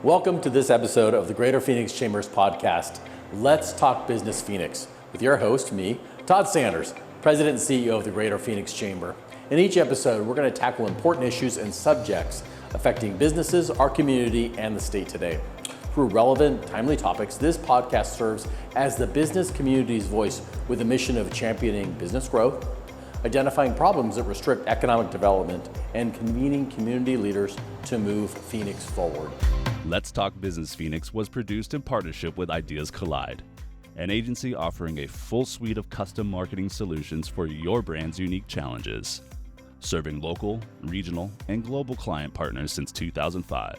Welcome to this episode of the Greater Phoenix Chambers podcast, Let's Talk Business Phoenix, with your host, me, Todd Sanders, President and CEO of the Greater Phoenix Chamber. In each episode, we're going to tackle important issues and subjects affecting businesses, our community, and the state today. Through relevant, timely topics, this podcast serves as the business community's voice with a mission of championing business growth, identifying problems that restrict economic development, and convening community leaders to move Phoenix forward. Let's Talk Business Phoenix was produced in partnership with Ideas Collide, an agency offering a full suite of custom marketing solutions for your brand's unique challenges, serving local, regional, and global client partners since 2005.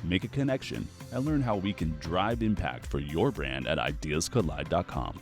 Make a connection and learn how we can drive impact for your brand at ideascollide.com.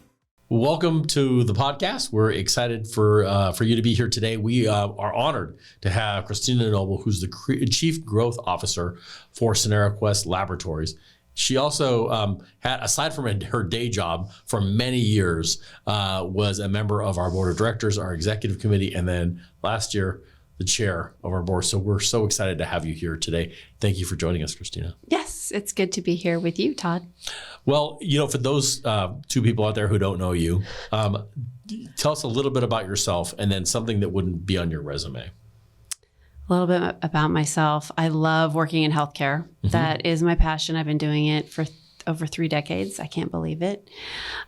Welcome to the podcast. We're excited for you to be here today. We are honored to have Christina Noble, who's the Chief Growth Officer for Sonora Quest Laboratories. She also had, aside from her day job for many years, was a member of our board of directors, our executive committee, and then last year, the chair of our board. So we're so excited to have you here today. Thank you for joining us, Christina. Yes, it's good to be here with you, Todd. Well, for those two people out there who don't know you, tell us a little bit about yourself and then something that wouldn't be on your resume. A little bit about myself. I love working in healthcare. Mm-hmm. That is my passion. I've been doing it for over 3 decades. I can't believe it.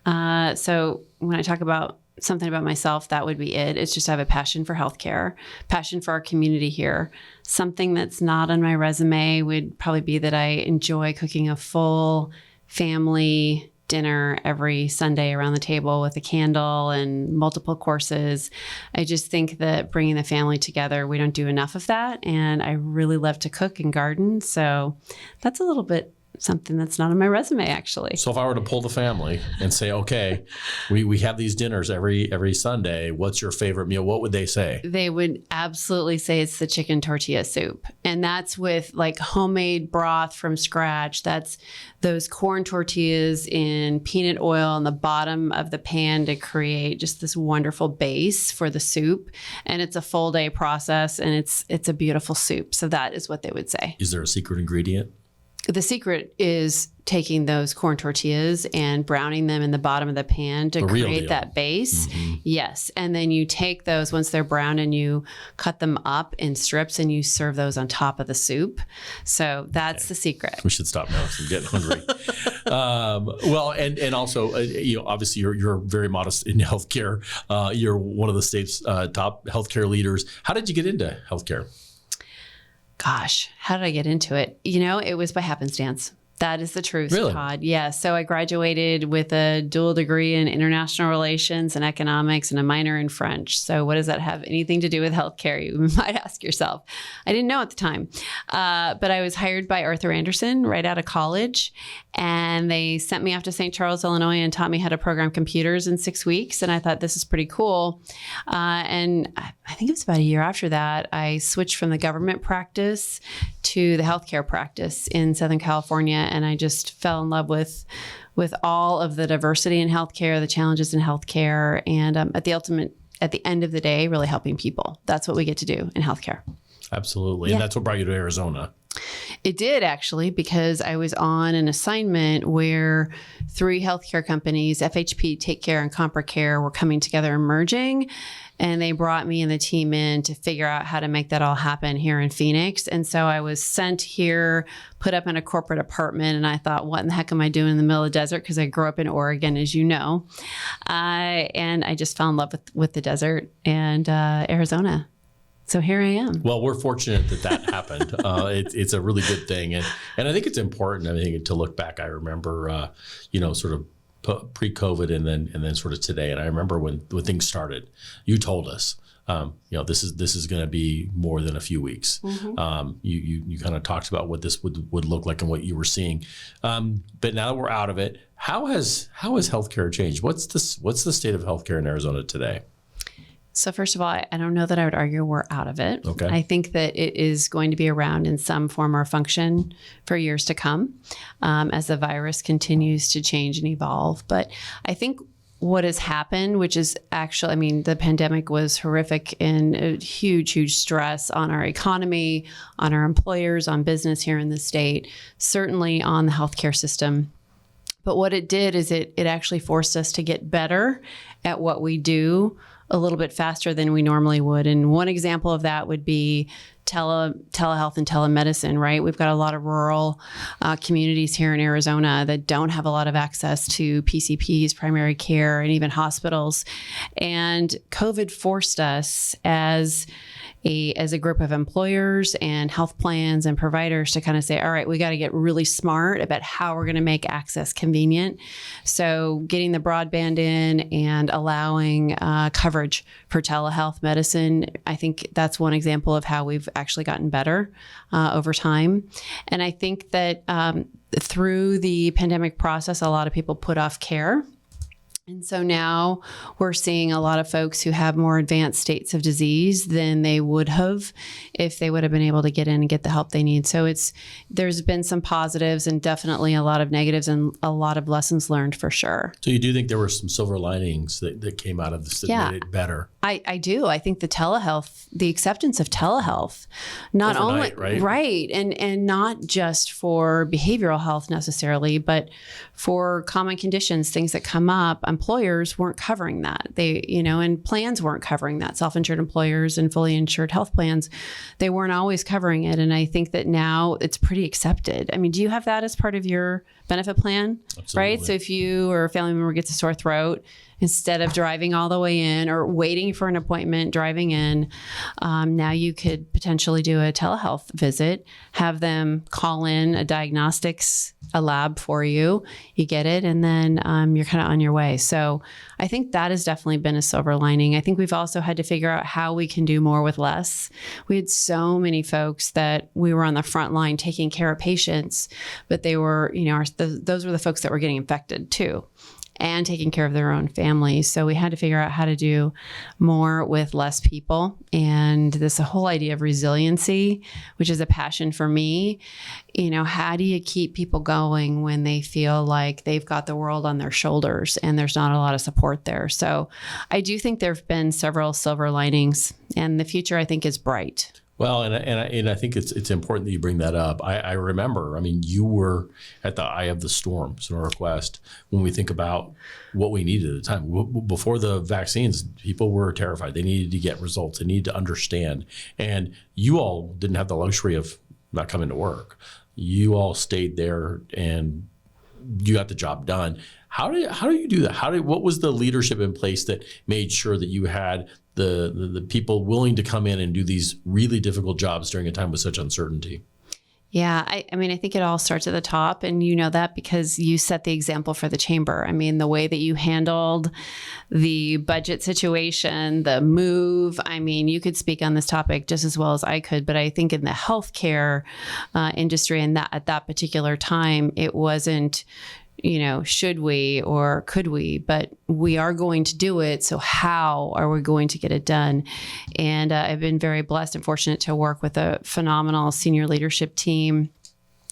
So when I talk about something about myself, that would be it. It's just I have a passion for healthcare, passion for our community here. Something that's not on my resume would probably be that I enjoy cooking a full family dinner every Sunday around the table with a candle and multiple courses. I just think that bringing the family together, we don't do enough of that. And I really love to cook and garden. So that's a little bit something that's not on my resume, actually. So if I were to pull the family and say, okay, we have these dinners every Sunday, what's your favorite meal? What would they say? They would absolutely say it's the chicken tortilla soup. And that's with like homemade broth from scratch. That's those corn tortillas in peanut oil on the bottom of the pan to create just this wonderful base for the soup. And it's a full day process and it's a beautiful soup. So that is what they would say. Is there a secret ingredient? The secret is taking those corn tortillas and browning them in the bottom of the pan to create that base. Mm-hmm. Yes. And then you take those once they're browned and you cut them up in strips and you serve those on top of the soup. So that's the secret. We should stop now. I'm getting hungry. Well, and also, obviously you're very modest in healthcare. You're one of the state's top healthcare leaders. How did you get into healthcare? Gosh, how did I get into it? It was by happenstance. That is the truth, really? Todd. Yeah. So I graduated with a dual degree in international relations and economics and a minor in French. So what does that have anything to do with healthcare? You might ask yourself. I didn't know at the time, but I was hired by Arthur Andersen right out of college. And they sent me off to St. Charles, Illinois, and taught me how to program computers in 6 weeks. And I thought, this is pretty cool. And I think it was about a year after that, I switched from the government practice to the healthcare practice in Southern California. And I just fell in love with all of the diversity in healthcare, the challenges in healthcare, and at the end of the day, really helping people. That's what we get to do in healthcare. Absolutely. Yeah. And that's what brought you to Arizona. It did, actually, because I was on an assignment where 3 healthcare companies, FHP, Take Care, and CompraCare, were coming together and merging. And they brought me and the team in to figure out how to make that all happen here in Phoenix. And so I was sent here, put up in a corporate apartment. And I thought, what in the heck am I doing in the middle of the desert? Because I grew up in Oregon, as you know. And I just fell in love with the desert and Arizona. So here I am. Well, we're fortunate that happened. It's a really good thing. And I think it's important, to look back. I remember, sort of pre-COVID and then sort of today. And I remember when things started, you told us, this is going to be more than a few weeks. Mm-hmm. You kind of talked about what this would look like and what you were seeing. But now that we're out of it, how has healthcare changed? What's the state of healthcare in Arizona today? So first of all, I don't know that I would argue we're out of it. Okay. I think that it is going to be around in some form or function for years to come as the virus continues to change and evolve. But I think what has happened, which is actually, I mean, the pandemic was horrific and a huge, huge stress on our economy, on our employers, on business here in the state, certainly on the healthcare system. But what it did is it actually forced us to get better at what we do a little bit faster than we normally would. And one example of that would be telehealth and telemedicine, right? We've got a lot of rural communities here in Arizona that don't have a lot of access to PCPs, primary care, and even hospitals. And COVID forced us as a group of employers and health plans and providers to kind of say, all right, we got to get really smart about how we're going to make access convenient. So getting the broadband in and allowing coverage for telehealth medicine, I think that's one example of how we've actually gotten better over time. And I think that through the pandemic process, a lot of people put off care. And so now we're seeing a lot of folks who have more advanced states of disease than they would have if they would have been able to get in and get the help they need. So there's been some positives and definitely a lot of negatives and a lot of lessons learned for sure. So you do think there were some silver linings that came out of this that made it better? I do. I think the acceptance of telehealth, not overnight, only right, and not just for behavioral health necessarily, but for common conditions, things that come up. Employers weren't covering that. And plans weren't covering that. Self-insured employers and fully insured health plans, they weren't always covering it. And I think that now it's pretty accepted. I mean, do you have that as part of your benefit plan? Absolutely. Right? So if you or a family member gets a sore throat, instead of driving all the way in or waiting for an appointment, driving in, now you could potentially do a telehealth visit, have them call in a lab for you, you get it, and then you're kind of on your way. So I think that has definitely been a silver lining. I think we've also had to figure out how we can do more with less. We had so many folks that we were on the front line taking care of patients, but they were, those were the folks that were getting infected too, and taking care of their own families. So we had to figure out how to do more with less people. And this whole idea of resiliency, which is a passion for me, how do you keep people going when they feel like they've got the world on their shoulders and there's not a lot of support there? So I do think there have been several silver linings, and the future I think is bright. Well, and I think it's important that you bring that up. I remember, you were at the eye of the storm, Sonora Quest, when we think about what we needed at the time. Before the vaccines, people were terrified. They needed to get results. They needed to understand. And you all didn't have the luxury of not coming to work. You all stayed there and you got the job done. How do you do that? What was the leadership in place that made sure that you had the people willing to come in and do these really difficult jobs during a time with such uncertainty? Yeah, I think it all starts at the top, and you know that because you set the example for the chamber. The way that you handled the budget situation, the move, you could speak on this topic just as well as I could, but I think in the healthcare industry and that at that particular time, it wasn't, should we or could we, but we are going to do it. So how are we going to get it done? And I've been very blessed and fortunate to work with a phenomenal senior leadership team.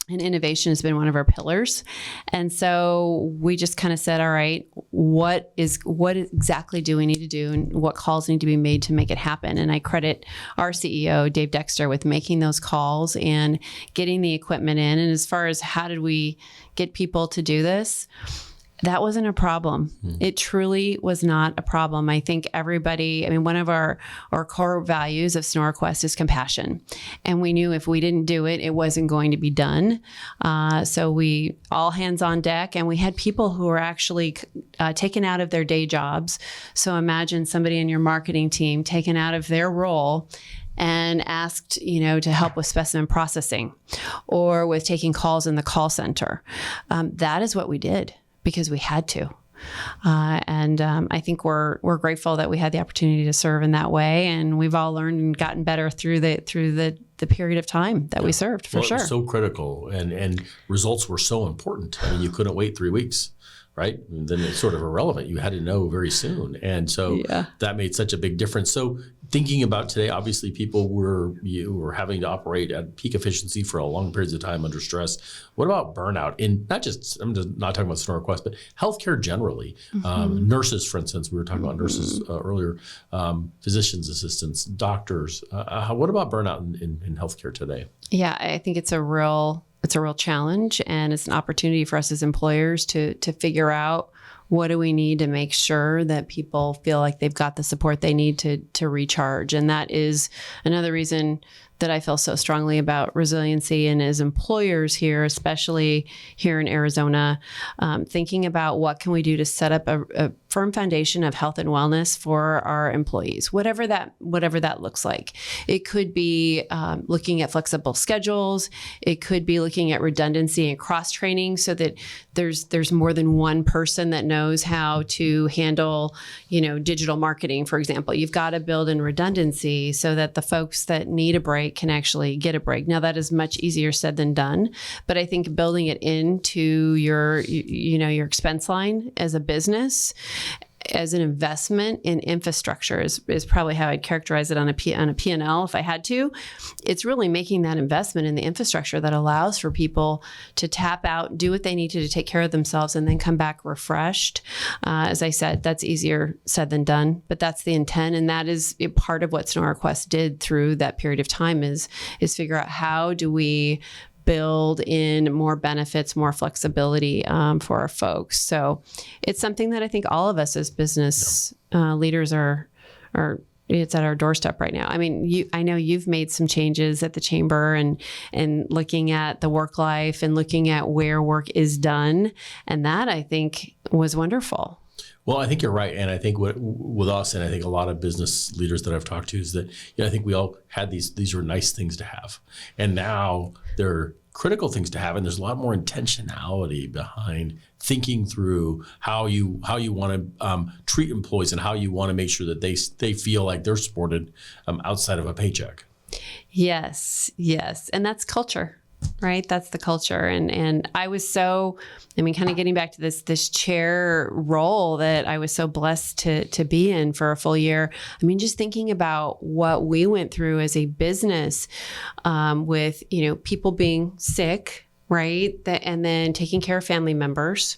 And innovation has been one of our pillars. And so we just kind of said, all right, what exactly do we need to do and what calls need to be made to make it happen? And I credit our CEO, Dave Dexter, with making those calls and getting the equipment in. And as far as how did we get people to do this, that wasn't a problem. It truly was not a problem. I think everybody, one of our core values of Sonora Quest is compassion. And we knew if we didn't do it, it wasn't going to be done. So we all hands on deck, and we had people who were actually taken out of their day jobs. So imagine somebody in your marketing team taken out of their role and asked, to help with specimen processing or with taking calls in the call center. That is what we did, because we had to. And I think we're grateful that we had the opportunity to serve in that way. And we've all learned and gotten better through the period of time that we served, for sure. It was so critical, and results were so important. You couldn't wait 3 weeks, right? And then it's sort of irrelevant. You had to know very soon. And so that made such a big difference. So thinking about today, obviously people were having to operate at peak efficiency for a long periods of time under stress. What about burnout? In I'm just not talking about Sonora Quest, but healthcare generally. Nurses, for instance, we were talking about nurses earlier, physicians assistants, doctors. What about burnout in healthcare today? Yeah, I think it's a real challenge, and it's an opportunity for us as employers to figure out what do we need to make sure that people feel like they've got the support they need to recharge. And that is another reason that I feel so strongly about resiliency. And as employers here, especially here in Arizona, thinking about what can we do to set up a firm foundation of health and wellness for our employees, whatever that looks like. It could be looking at flexible schedules. It could be looking at redundancy and cross training so that there's more than one person that knows how to handle, digital marketing, for example. You've got to build in redundancy so that the folks that need a break can actually get a break. Now, that is much easier said than done, but I think building it into your expense line as a business, as an investment in infrastructure is probably how I'd characterize it on a P&L if I had to. It's really making that investment in the infrastructure that allows for people to tap out, do what they need to take care of themselves, and then come back refreshed. As I said, that's easier said than done, but that's the intent. And that is part of what Sonora Quest did through that period of time is figure out how do we build in more benefits, more flexibility for our folks. So it's something that I think all of us as business leaders are it's at our doorstep right now. I mean, I know you've made some changes at the chamber and looking at the work life and looking at where work is done. And that I think was wonderful. Well, I think you're right. And I think with us, and I think a lot of business leaders that I've talked to is that, I think we all had these were nice things to have. And now they're critical things to have. And there's a lot more intentionality behind thinking through how you want to treat employees and how you want to make sure that they feel like they're supported outside of a paycheck. Yes. And that's culture. Right. That's the culture. And I was kind of getting back to this chair role that I was so blessed to be in for a full year. I mean, just thinking about what we went through as a business with, people being sick, right. And then taking care of family members,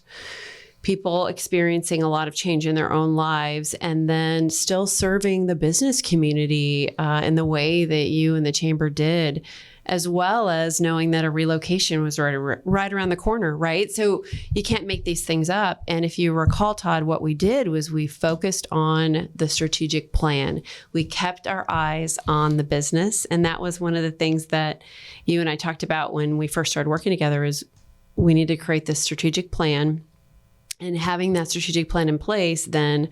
people experiencing a lot of change in their own lives, and then still serving the business community in the way that you and the chamber did, as well as knowing that a relocation was right around the corner, right? So you can't make these things up. And if you recall, Todd, what we did was we focused on the strategic plan. We kept our eyes on the business. And that was one of the things that you and I talked about when we first started working together is we need to create this strategic plan. And having that strategic plan in place then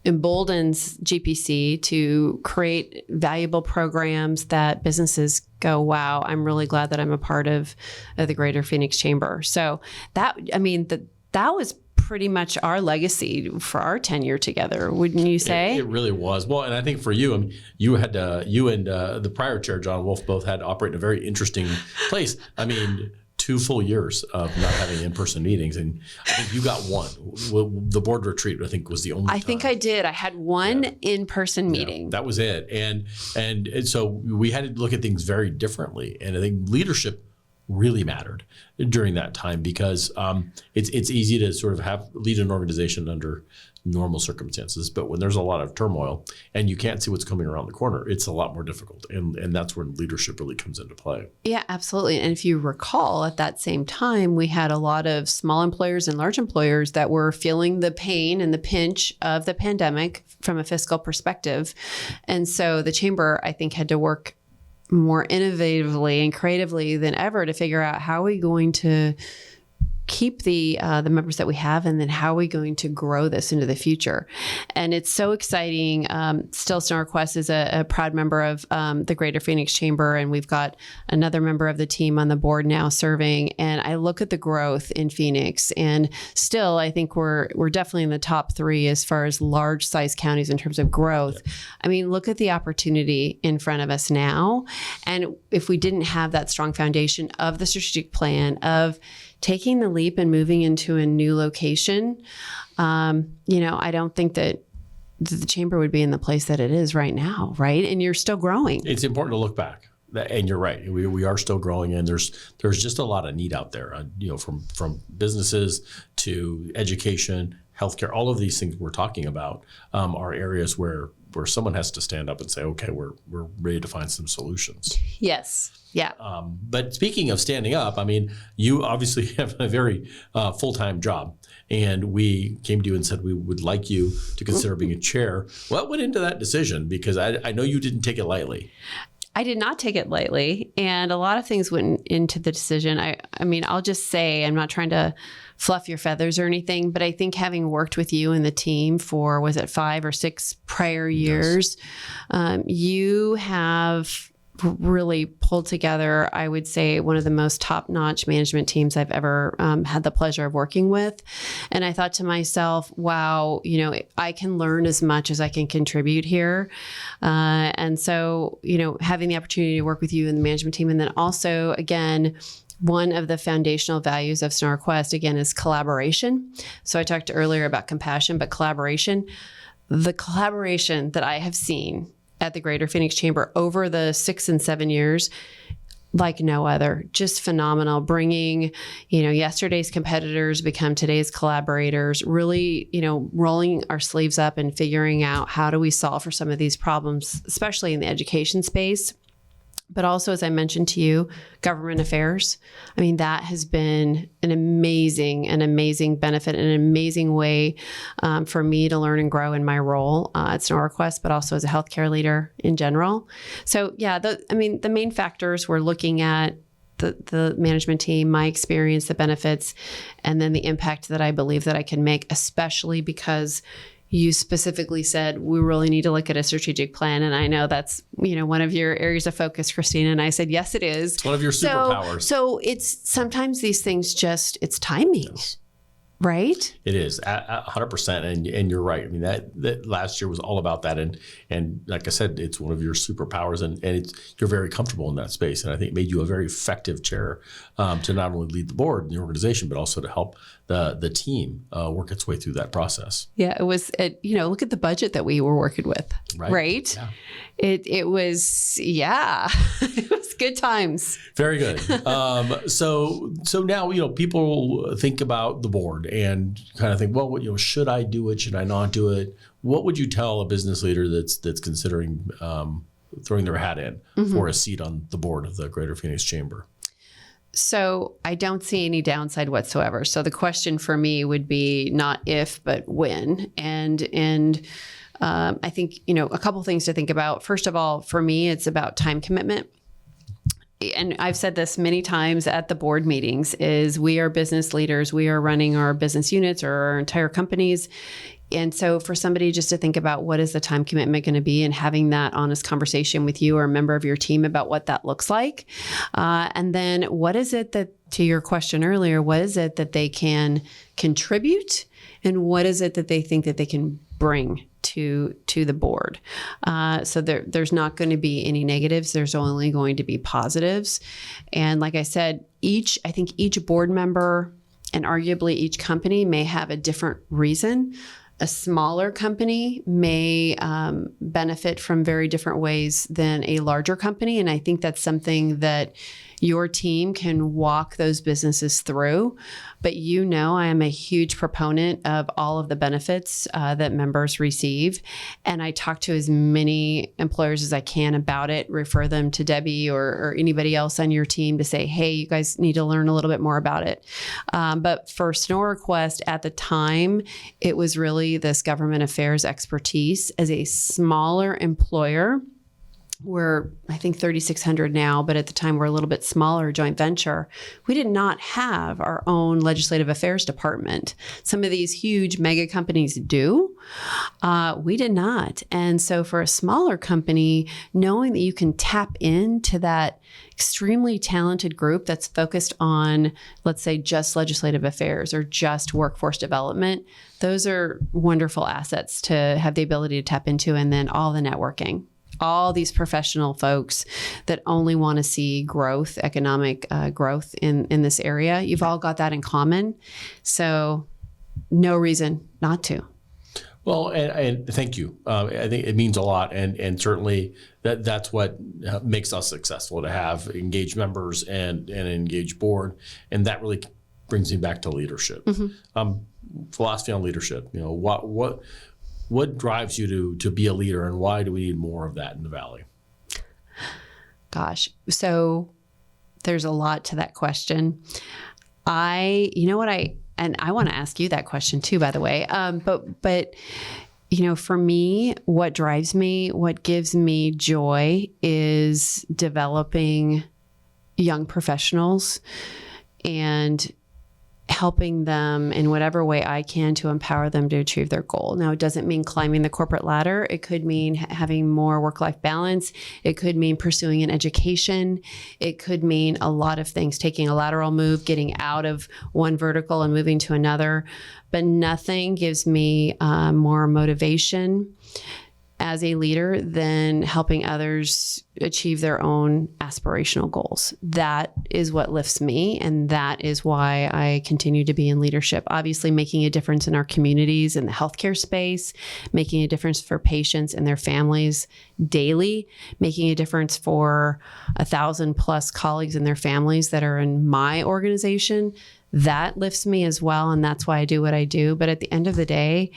emboldens GPC to create valuable programs that businesses go, wow, I'm really glad that I'm a part of the Greater Phoenix Chamber. So that was pretty much our legacy for our tenure together, wouldn't you say? It really was. Well, and I think for you, you and the prior chair, John Wolf, both had to operate in a very interesting place. 2 full years of not having in-person meetings, and I think you got one. The board retreat, I think, was the only time. I think I did. I had one in-person meeting. Yeah, that was it. And so we had to look at things very differently. And I think leadership really mattered during that time because it's easy to sort of lead an organization under normal circumstances, but when there's a lot of turmoil and you can't see what's coming around the corner, it's a lot more difficult. And that's when leadership really comes into play. Yeah, absolutely. And if you recall, at that same time, we had a lot of small employers and large employers that were feeling the pain and the pinch of the pandemic from a fiscal perspective. And so the chamber, I think, had to work more innovatively and creatively than ever to figure out how are we going to keep the members that we have, and then how are we going to grow this into the future? And it's so exciting. Still, Sonora Quest is a proud member of the Greater Phoenix Chamber, and we've got another member of the team on the board now serving. And I look at the growth in Phoenix, and still, I think we're definitely in the top 3 as far as large size counties in terms of growth. Yeah. I mean, look at the opportunity in front of us now. And if we didn't have that strong foundation of the strategic plan of taking the leap and moving into a new location, I don't think that the chamber would be in the place that it is right now, right? And you're still growing. It's important to look back. And you're right. We are still growing, and there's just a lot of need out there. From businesses to education, healthcare, all of these things we're talking about are areas where someone has to stand up and say, okay, we're ready to find some solutions. Yes. Yeah. But speaking of standing up, I mean, you obviously have a very full-time job, and we came to you and said we would like you to consider being a chair. What went into that decision? Because I know you didn't take it lightly. I did not take it lightly, and a lot of things went into the decision. I mean, I'll just say, I'm not trying to fluff your feathers or anything, but I think having worked with you and the team for, was it 5 or 6 prior years, yes. You have really pulled together, I would say, one of the most top-notch management teams I've ever had the pleasure of working with. And I thought to myself, wow, I can learn as much as I can contribute here. And so, having the opportunity to work with you and the management team, and then also, again, one of the foundational values of Sonora Quest, again, is collaboration. So I talked earlier about compassion, but collaboration. The collaboration that I have seen at the Greater Phoenix Chamber over the 6 and 7 years, like no other, just phenomenal. Bringing, yesterday's competitors become today's collaborators, really, rolling our sleeves up and figuring out how do we solve for some of these problems, especially in the education space. But also, as I mentioned to you, government affairs. I mean, that has been an amazing benefit, an amazing way for me to learn and grow in my role at Sonora Quest, but also as a healthcare leader in general. So yeah, the main factors we're looking at the management team, my experience, the benefits, and then the impact that I believe that I can make, especially because you specifically said we really need to look at a strategic plan. And I know that's, one of your areas of focus, Christina. And I said, yes, it is. It's one of your superpowers. So it's sometimes these things it's timing. Yes. Right? It is 100%. And you're right. I mean, that last year was all about that. And like I said, it's one of your superpowers, and you're very comfortable in that space. And I think it made you a very effective chair to not only lead the board and the organization, but also to help the team work its way through that process. Yeah, it was, look at the budget that we were working with, right? Yeah. It was, it was good times. Very good. So now, people think about the board and kind of think, well, should I do it? Should I not do it? What would you tell a business leader that's considering throwing their hat in for a seat on the board of the Greater Phoenix Chamber? So I don't see any downside whatsoever. So the question for me would be not if, but when. And I think, a couple things to think about. First of all, for me, it's about time commitment. And I've said this many times at the board meetings, is we are business leaders. We are running our business units or our entire companies. And so for somebody just to think about what is the time commitment going to be, and having that honest conversation with you or a member of your team about what that looks like. And then what is it that, to your question earlier, what is it that they can contribute, and what is it that they think that they can bring to the board? So there's not going to be any negatives. There's only going to be positives. And like I said, I think each board member and arguably each company may have a different reason. A smaller company may benefit from very different ways than a larger company. And I think that's something that your team can walk those businesses through. But I am a huge proponent of all of the benefits that members receive. And I talk to as many employers as I can about it, refer them to Debbie or anybody else on your team to say, hey, you guys need to learn a little bit more about it. But for Sonora Quest at the time, it was really this government affairs expertise. As a smaller employer, we're, I think, 3,600 now, but at the time we're a little bit smaller, joint venture. We did not have our own legislative affairs department. Some of these huge mega companies do. We did not. And so for a smaller company, knowing that you can tap into that extremely talented group that's focused on, let's say, just legislative affairs or just workforce development, those are wonderful assets to have the ability to tap into. And then all the networking. All these professional folks that only want to see growth, economic growth in this area. You've all got that in common. So no reason not to. Well, and thank you. I think it means a lot, and certainly that's what makes us successful, to have engaged members and an engaged board, and that really brings me back to leadership. Philosophy on leadership. What drives you to be a leader, and why do we need more of that in the Valley? Gosh, so there's a lot to that question. I want to ask you that question too, by the way. But for me, what drives me, what gives me joy is developing young professionals and helping them in whatever way I can to empower them to achieve their goal. Now, it doesn't mean climbing the corporate ladder. It could mean having more work-life balance. It could mean pursuing an education. It could mean a lot of things, taking a lateral move, getting out of one vertical and moving to another. But nothing gives me more motivation as a leader than helping others achieve their own aspirational goals. That is what lifts me, and that is why I continue to be in leadership. Obviously, making a difference in our communities, in the healthcare space, making a difference for patients and their families daily, making a difference for 1,000+ colleagues and their families that are in my organization. That lifts me as well, and that's why I do what I do. But at the end of the day,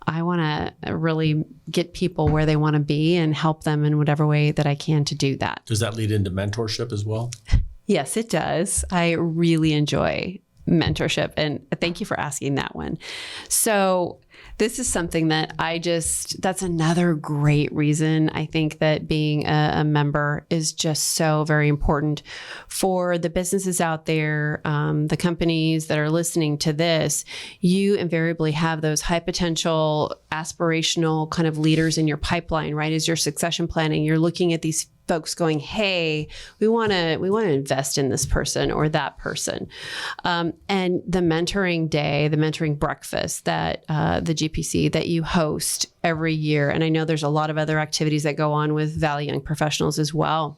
I want to really get people where they want to be and help them in whatever way that I can to do that. Does that lead into mentorship as well? Yes, it does. I really enjoy mentorship, and thank you for asking that one. So this is something that that's another great reason I think that being a member is just so very important for the businesses out there, the companies that are listening to this. You invariably have those high potential, aspirational kind of leaders in your pipeline, right? As you're succession planning, you're looking at these folks going, hey, we want to invest in this person or that person. And the mentoring day, the mentoring breakfast that the GPC that you host every year, and I know there's a lot of other activities that go on with Valley Young Professionals as well.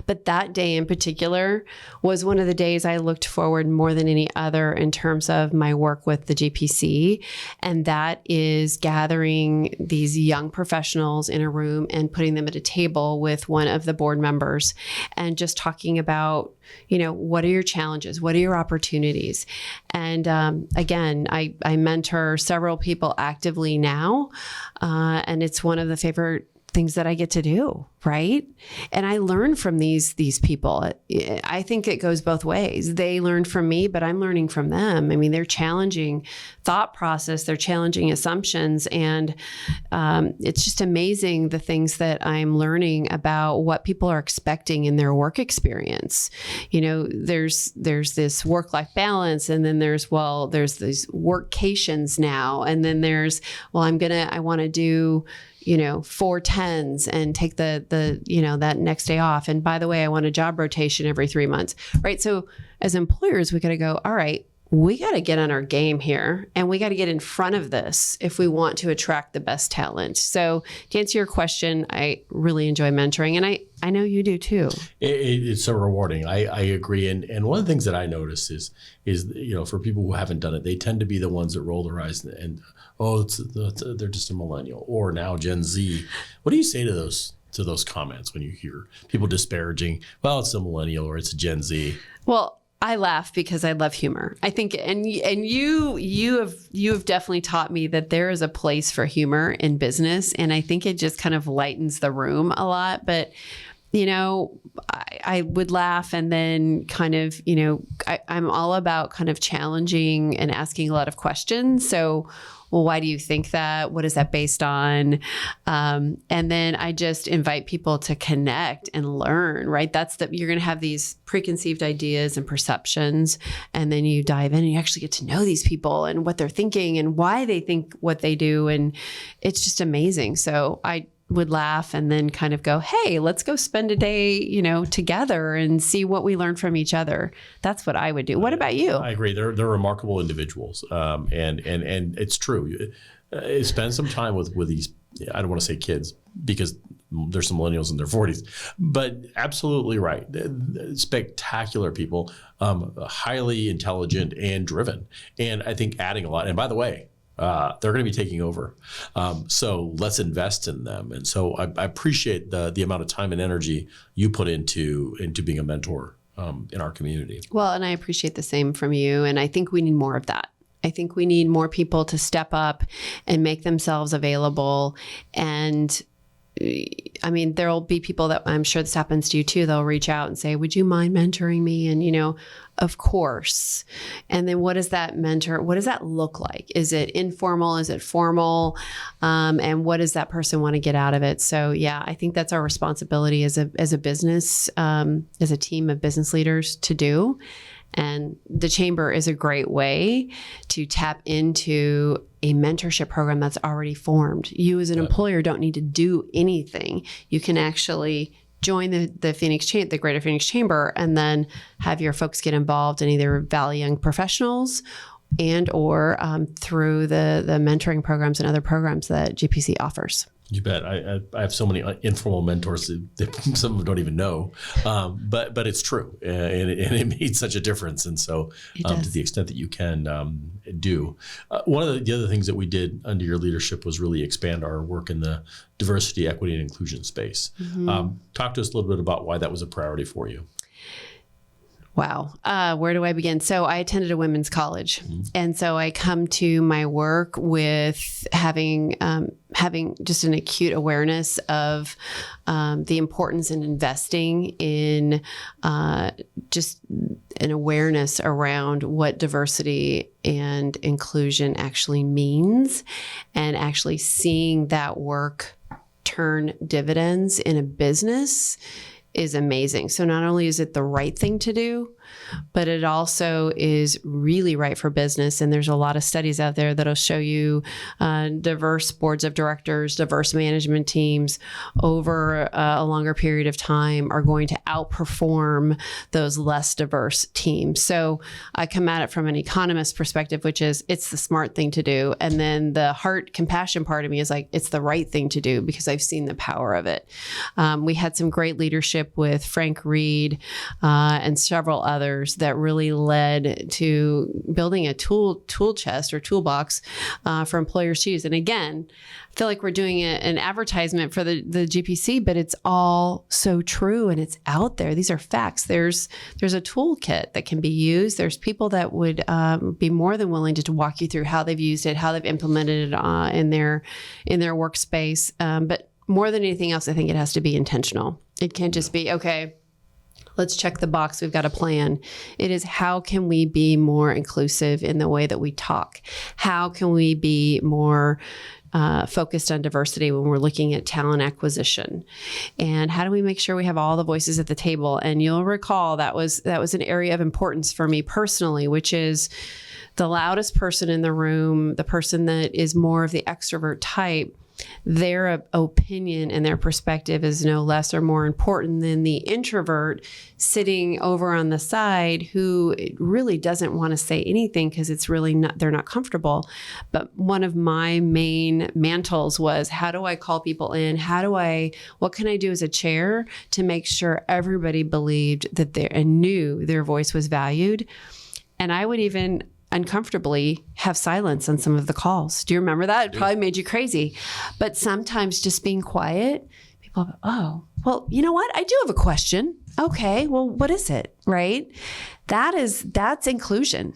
But that day in particular was one of the days I looked forward more than any other in terms of my work with the GPC. And that is gathering these young professionals in a room and putting them at a table with one of the board members and just talking about, what are your challenges? What are your opportunities? And again, I mentor several people actively now, and it's one of the favorite things that I get to do, right? And I learn from these people. I think it goes both ways. They learn from me, but I'm learning from them. I mean, they're challenging thought process, they're challenging assumptions, and it's just amazing the things that I'm learning about what people are expecting in their work experience. There's this work-life balance, and then there's these workations now, and then there's, I want to do 4 10s and take the that next day off. And by the way, I want a job rotation every 3 months, right? So as employers, we got to go, all right, we got to get on our game here, and we got to get in front of this if we want to attract the best talent. So to answer your question, I really enjoy mentoring, and I know you do too. It's so rewarding. I agree. And one of the things that I notice is for people who haven't done it, they tend to be the ones that roll their eyes and they're just a millennial, or now Gen Z. What do you say to those comments when you hear people disparaging, well, it's a millennial or it's a Gen Z? Well, I laugh because I love humor. I think, and you have definitely taught me that there is a place for humor in business, and I think it just kind of lightens the room a lot. But I would laugh, and then kind of I'm all about kind of challenging and asking a lot of questions. So, well, why do you think that? What is that based on? And then I just invite people to connect and learn, right? You're going to have these preconceived ideas and perceptions, and then you dive in and you actually get to know these people and what they're thinking and why they think what they do. And it's just amazing. So I would laugh and then kind of go, hey, let's go spend a day, together and see what we learn from each other. That's what I would do. What about you? I agree. They're remarkable individuals. And it's true. Spend some time with these, I don't want to say kids, because there's some millennials in their 40s, but absolutely right. Spectacular people, highly intelligent and driven. And I think adding a lot. And by the way, they're going to be taking over. So let's invest in them. And so I appreciate the amount of time and energy you put into being a mentor in our community. Well, and I appreciate the same from you. And I think we need more of that. I think we need more people to step up and make themselves available. And I mean, there'll be people that, I'm sure this happens to you too, they'll reach out and say, would you mind mentoring me? And, of course. And then what does that look like? Is it informal? Is it formal? And what does that person want to get out of it? So yeah, I think that's our responsibility as a business, as a team of business leaders to do. And the chamber is a great way to tap into a mentorship program that's already formed. You as an employer don't need to do anything. You can actually join the Greater Phoenix Chamber and then have your folks get involved in either Valley Young Professionals and or through the mentoring programs and other programs that GPC offers. You bet. I have so many informal mentors that some of them don't even know, but it's true, and it made such a difference. And so, to the extent that you can do, one of the other things that we did under your leadership was really expand our work in the diversity, equity, and inclusion space. Mm-hmm. Talk to us a little bit about why that was a priority for you. Wow. Where do I begin? So I attended a women's college. Mm-hmm. And so I come to my work with having just an acute awareness of the importance in investing in just an awareness around what diversity and inclusion actually means, and actually seeing that work turn dividends in a business is amazing. So not only is it the right thing to do, but it also is really right for business. And there's a lot of studies out there that'll show you diverse boards of directors, diverse management teams over a longer period of time are going to outperform those less diverse teams. So I come at it from an economist perspective, which is it's the smart thing to do. And then the heart compassion part of me is like, it's the right thing to do because I've seen the power of it. We had some great leadership with Frank Reed and several others that really led to building a tool chest or toolbox for employers to use. And again, I feel like we're doing an advertisement for the GPC, but it's all so true and it's out there. These are facts. There's a toolkit that can be used. There's people that would be more than willing to walk you through how they've used it, how they've implemented it in their workspace. But more than anything else, I think it has to be intentional. It can't just be, okay, let's check the box. We've got a plan. It is how can we be more inclusive in the way that we talk? How can we be more focused on diversity when we're looking at talent acquisition? And how do we make sure we have all the voices at the table? And you'll recall that was an area of importance for me personally, which is the loudest person in the room, the person that is more of the extrovert type. Their opinion and their perspective is no less or more important than the introvert sitting over on the side who really doesn't want to say anything because it's really not, they're not comfortable. But one of my main mantles was, how do I call people in? What can I do as a chair to make sure everybody believed that and knew their voice was valued? And I would even uncomfortably have silence on some of the calls. Do you remember that? It probably made you crazy. But sometimes just being quiet, people go, oh, well, you know what? I do have a question. Okay, well, what is it? Right? That's inclusion.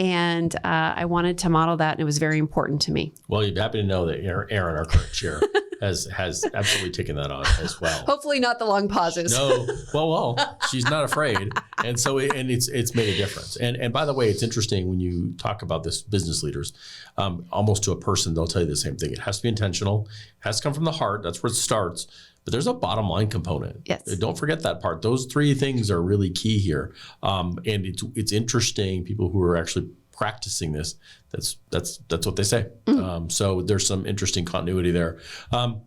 And I wanted to model that, and it was very important to me. Well, you're happy to know that Erin, our current chair, has absolutely taken that on as well. Hopefully not the long pauses. No, well, she's not afraid, and so it's made a difference. And by the way, it's interesting when you talk about this business leaders, almost to a person, they'll tell you the same thing. It has to be intentional, it has to come from the heart. That's where it starts. But there's a bottom line component. Yes. Don't forget that part. Those three things are really key here. And it's interesting, people who are actually practicing this, that's what they say. Mm. So there's some interesting continuity there.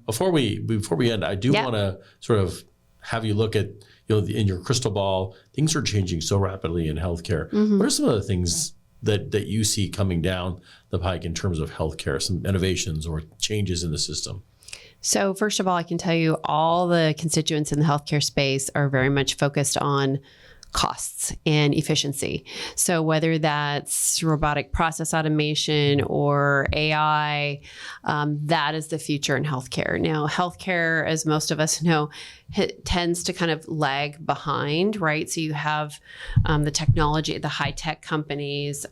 Before we end, I do want to sort of have you look at, in your crystal ball, things are changing so rapidly in healthcare. Mm-hmm. What are some of the things that you see coming down the pike in terms of healthcare, some innovations or changes in the system? So first of all, I can tell you all the constituents in the healthcare space are very much focused on costs and efficiency. So whether that's robotic process automation or AI, that is the future in healthcare. Now, healthcare, as most of us know, tends to kind of lag behind, right? So you have the technology, the high tech companies,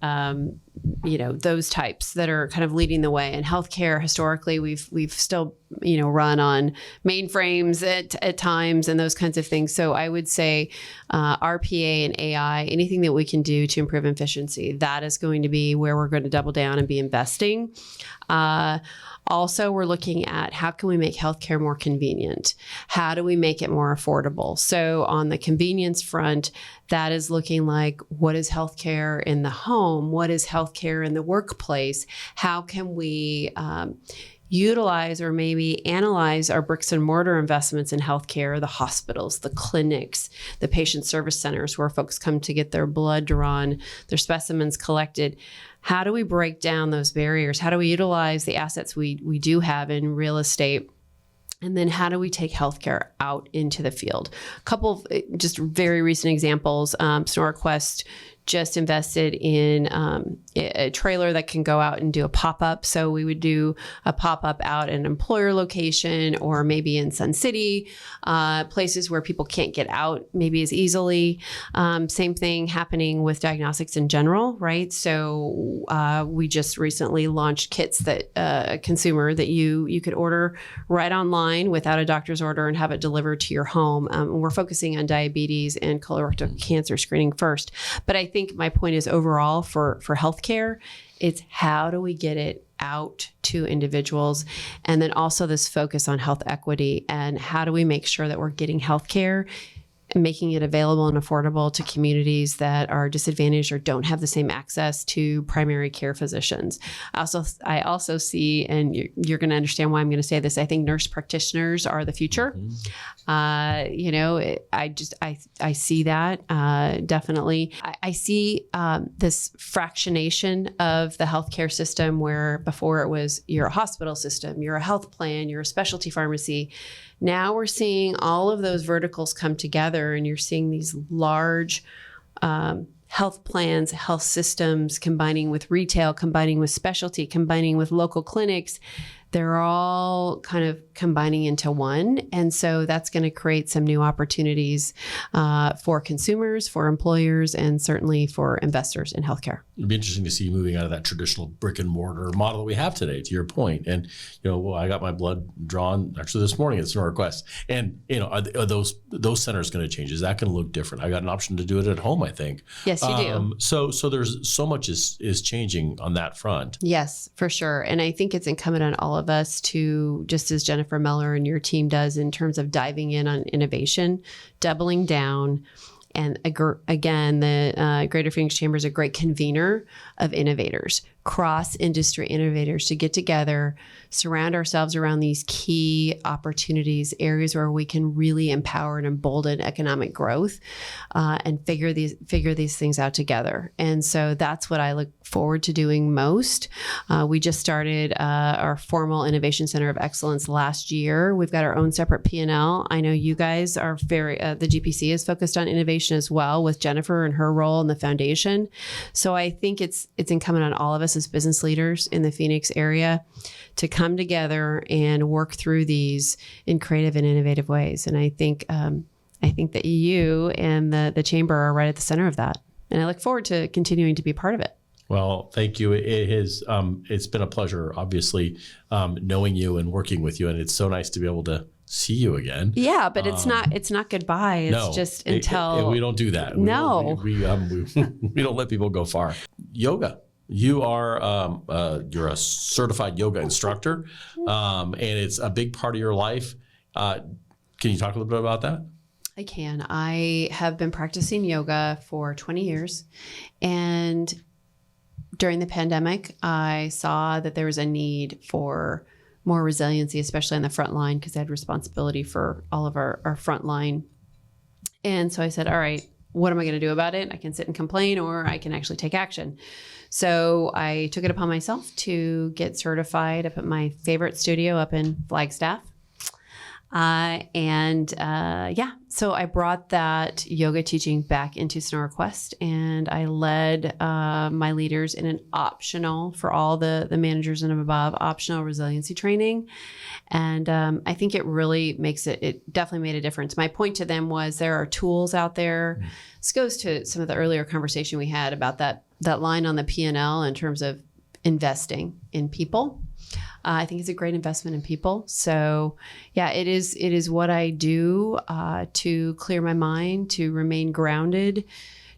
those types that are kind of leading the way. In healthcare, historically, we've still run on mainframes at times and those kinds of things. So I would say RPA and AI, anything that we can do to improve efficiency, that is going to be where we're going to double down and be investing. Also, we're looking at how can we make healthcare more convenient? How do we make it more affordable? So on the convenience front, that is looking like, what is healthcare in the home? What is healthcare in the workplace? How can we utilize or maybe analyze our bricks and mortar investments in healthcare, the hospitals, the clinics, the patient service centers where folks come to get their blood drawn, their specimens collected. How do we break down those barriers? How do we utilize the assets we do have in real estate? And then how do we take healthcare out into the field? A couple of just very recent examples. Sonora Quest just invested in a trailer that can go out and do a pop-up. So we would do a pop-up out at an employer location or maybe in Sun City, places where people can't get out maybe as easily. Same thing happening with diagnostics in general, right? So we just recently launched kits that a consumer that you could order right online without a doctor's order and have it delivered to your home. We're focusing on diabetes and colorectal cancer screening first. But I think my point is overall for healthcare, it's how do we get it out to individuals? And then also this focus on health equity and how do we make sure that we're getting healthcare and making it available and affordable to communities that are disadvantaged or don't have the same access to primary care physicians. I also see, and you're going to understand why I'm going to say this, I think nurse practitioners are the future. I see that definitely. I see this fractionation of the healthcare system where before it was you're a hospital system, you're a health plan, you're a specialty pharmacy. Now we're seeing all of those verticals come together and you're seeing these large health plans, health systems combining with retail, combining with specialty, combining with local clinics. They're all kind of combining into one. And so that's going to create some new opportunities for consumers, for employers, and certainly for investors in healthcare. It'd be interesting to see you moving out of that traditional brick and mortar model that we have today, to your point. And, I got my blood drawn actually this morning at Sonora Quest. And, are those centers going to change? Is that going to look different? I got an option to do it at home, I think. Yes, you do. So there's so much is changing on that front. Yes, for sure. And I think it's incumbent on all of us to, just as Jennifer Meller and your team does in terms of diving in on innovation, doubling down. And again, the Greater Phoenix Chamber is a great convener of innovators, cross-industry innovators to get together, surround ourselves around these key opportunities, areas where we can really empower and embolden economic growth, and figure these things out together. And so that's what I look forward to doing most. We just started our formal Innovation Center of Excellence last year. We've got our own separate P&L. I know you guys are the GPC is focused on innovation as well with Jennifer and her role in the foundation. So I think it's incumbent on all of us as business leaders in the Phoenix area to come together and work through these in creative and innovative ways. And I think that you and the chamber are right at the center of that. And I look forward to continuing to be part of it. Well, thank you. It's been a pleasure, obviously, knowing you and working with you. And it's so nice to be able to see you again. Yeah, but it's not goodbye. It's just until we don't do that. No, we don't let people go far. Yoga. You are you're a certified yoga instructor, and it's a big part of your life. Can you talk a little bit about that? I can. I have been practicing yoga for 20 years, and during the pandemic, I saw that there was a need for more resiliency, especially on the front line, because I had responsibility for all of our front line. And so I said, all right, what am I going to do about it? I can sit and complain, or I can actually take action. So I took it upon myself to get certified up at my favorite studio up in Flagstaff. So I brought that yoga teaching back into Sonora Quest, and I led my leaders in an optional, for all the managers and above, optional resiliency training. And I think it really it definitely made a difference. My point to them was there are tools out there. This goes to some of the earlier conversation we had about that line on the P&L in terms of investing in people. I think it's a great investment in people. So yeah, it is what I do to clear my mind, to remain grounded,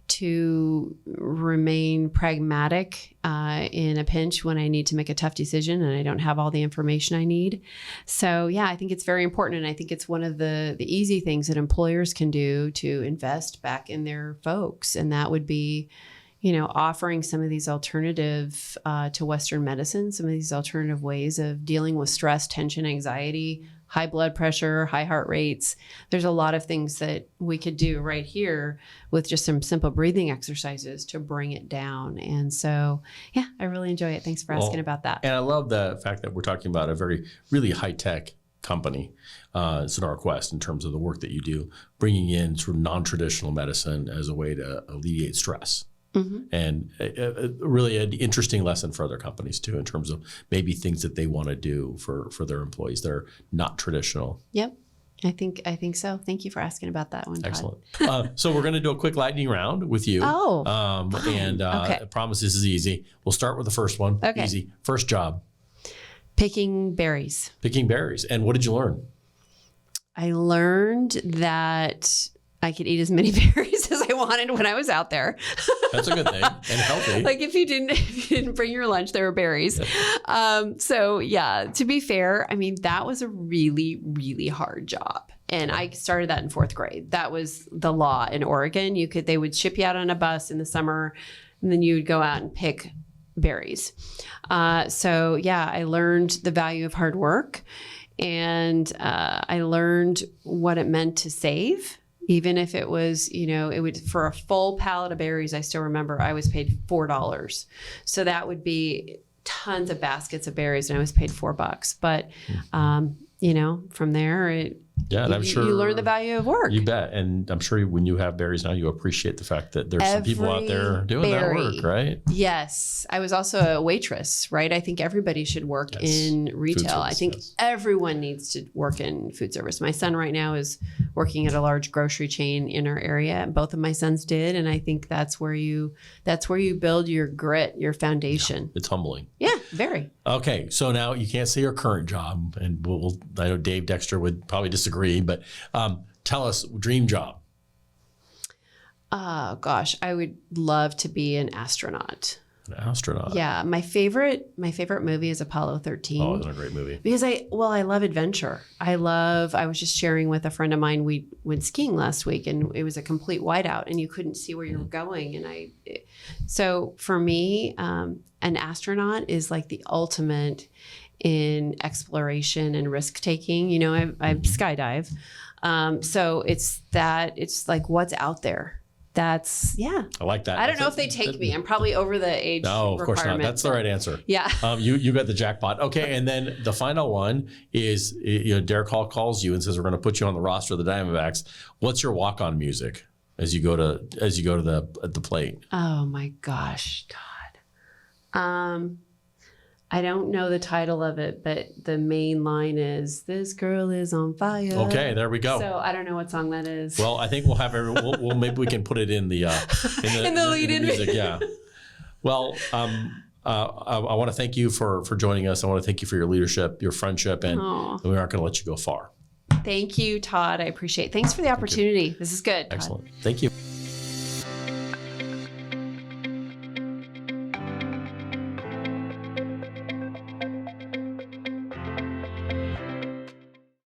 to remain pragmatic in a pinch when I need to make a tough decision and I don't have all the information I need. So yeah, I think it's very important. And I think it's one of the easy things that employers can do to invest back in their folks. And that would be, offering some of these alternative to Western medicine, some of these alternative ways of dealing with stress, tension, anxiety, high blood pressure, high heart rates. There's a lot of things that we could do right here with just some simple breathing exercises to bring it down. And so, yeah, I really enjoy it. Thanks for asking about that. And I love the fact that we're talking about a really high-tech company, Sonora Quest, in terms of the work that you do, bringing in sort of non-traditional medicine as a way to alleviate stress. Mm-hmm. And really an interesting lesson for other companies too, in terms of maybe things that they want to do for their employees that are not traditional. Yep. I think so. Thank you for asking about that one, Todd. Excellent. So we're going to do a quick lightning round with you. Oh, okay. I promise this is easy. We'll start with the first one. Okay. Easy. First job. Picking berries. Picking berries. And what did you learn? I learned that I could eat as many berries as I wanted when I was out there. That's a good thing, and healthy. Like if you didn't bring your lunch, there were berries. So yeah, to be fair, I mean, that was a really, really hard job. And I started that in 4th grade. That was the law in Oregon. They would ship you out on a bus in the summer, and then you would go out and pick berries. So yeah, I learned the value of hard work, and I learned what it meant to save. Even if it was, it would, for a full pallet of berries, I still remember I was paid $4. So that would be tons of baskets of berries, and I was paid $4. But, from there, and I'm sure you learn the value of work. You bet. And I'm sure when you have berries now, you appreciate the fact that there's some people out there doing that work, right? Yes. I was also a waitress, right? I think everybody should work in retail. I think everyone needs to work in food service. My son right now is working at a large grocery chain in our area. Both of my sons did. And I think that's where you build your grit, your foundation. Yeah, it's humbling. Yeah, very. Okay. So now you can't say your current job, and I know Dave Dexter would probably disagree, but tell us, dream job. Oh gosh, I would love to be an astronaut. An astronaut. Yeah, my favorite movie is Apollo 13. Oh, it's a great movie. Because I love adventure. I was just sharing with a friend of mine, we went skiing last week, and it was a complete whiteout, and you couldn't see where you were going. And so for me, an astronaut is like the ultimate in exploration and risk taking. I skydive. So it's like what's out there. That's, yeah. I like that. I don't know if they take me. I'm probably over the age No, of course not. That's the right answer. Yeah. You got the jackpot. Okay. And then the final one is, Derek Hall calls you and says, we're going to put you on the roster of the Diamondbacks. What's your walk-on music as you go to the plate? Oh my gosh, Todd. I don't know the title of it, but the main line is, "This girl is on fire." Okay, there we go. So I don't know what song that is. Well, I think we'll have we'll maybe we can put it in the lead-in music. Yeah. Well, I want to thank you for joining us. I want to thank you for your leadership, your friendship, and we aren't going to let you go far. Thank you, Todd. I appreciate it. Thanks for the opportunity. This is good. Excellent. Todd. Thank you.